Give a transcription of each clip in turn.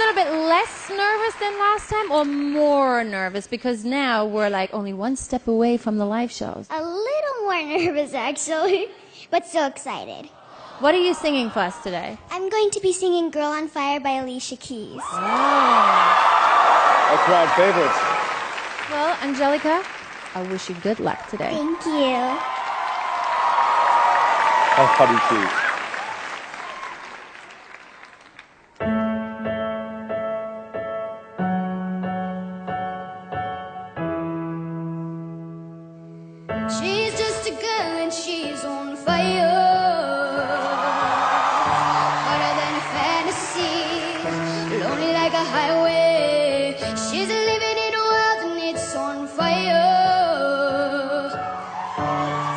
little bit less nervous than last time or more nervous? Because now we're like only one step away from the live shows. A little more nervous, actually, but so excited. What are you singing for us today? I'm going to be singing Girl on Fire by Alicia Keys. Oh. Our crowd favorites. Well, Angelica, I wish you good luck today. Thank you. Oh, hubby Keys. She's just a girl and she's on fire. Hotter than a fantasy, lonely like a highway. She's living in a world and it's on fire.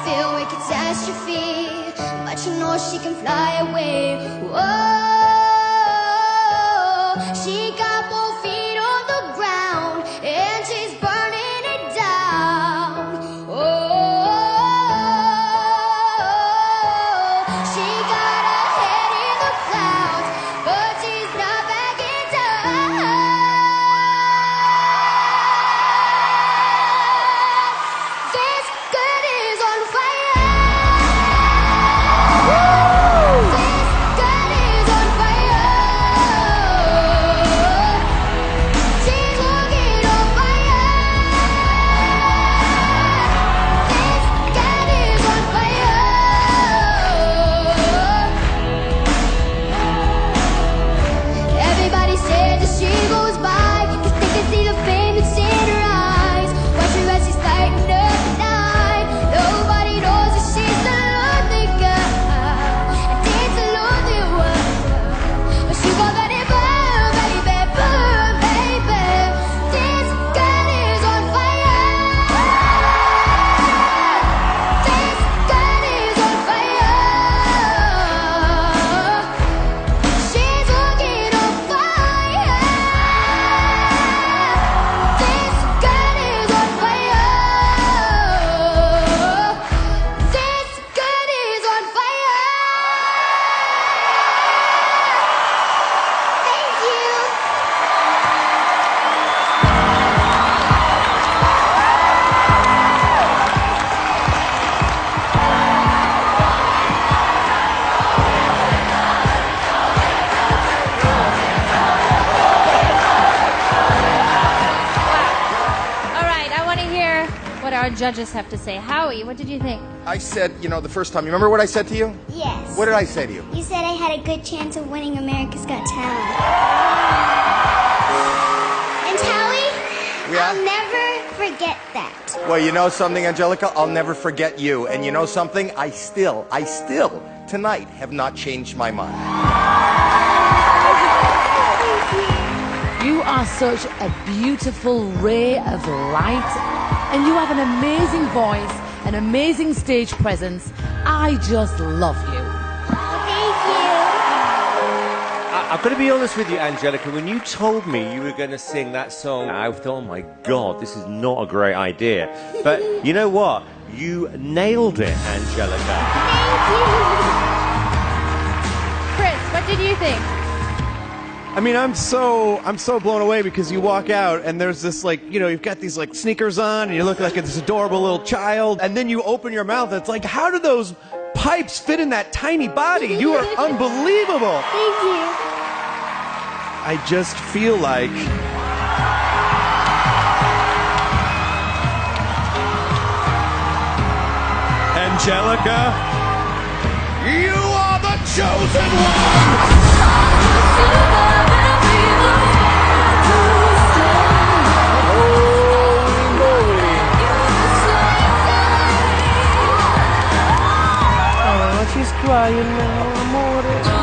Filled with catastrophe, but she knows she can fly away. Whoa, she got both feet on the ground and she's burning it down. She got her head in the clouds, but she's not backing down. This girl is on fire. This girl is on fire. She's walking on fire. This girl is on fire. Everybody says that she goes by, 'cause they can see the flame that's in her eyes. Watch her as she's lighting up the night. Nobody knows that she's a lonely girl, and it's a lonely world. But she gon' let it burn, baby, burn, baby. This girl is on fire. This girl is on fire. She's walking on fire. This girl is on fire. This girl is on fire. Thank you. All right, I want to hear what our judges have to say. Howie, what did you think? I said, the first time, you remember what I said to you? Yes. What did I say to you? You said I had a good chance of winning America's Got Talent. And Howie, Yeah? I'll never forget that. Well, you know something, Angelica? I'll never forget you. And you know something? I still, tonight, have not changed my mind. You are such a beautiful ray of light, and you have an amazing voice, an amazing stage presence. I just love you. Thank you. I've got to be honest with you, Angelica. When you told me you were going to sing that song, I thought, oh my God, this is not a great idea. But you know what? You nailed it, Angelica. Thank you. Chris, what did you think? I mean, I'm so blown away because you walk out and there's this you've got these sneakers on and you look like this adorable little child, and then you open your mouth and it's like, how do those pipes fit in that tiny body? You are unbelievable. Thank you. I just feel like Angelica, you are the chosen one. She's crying now, amore.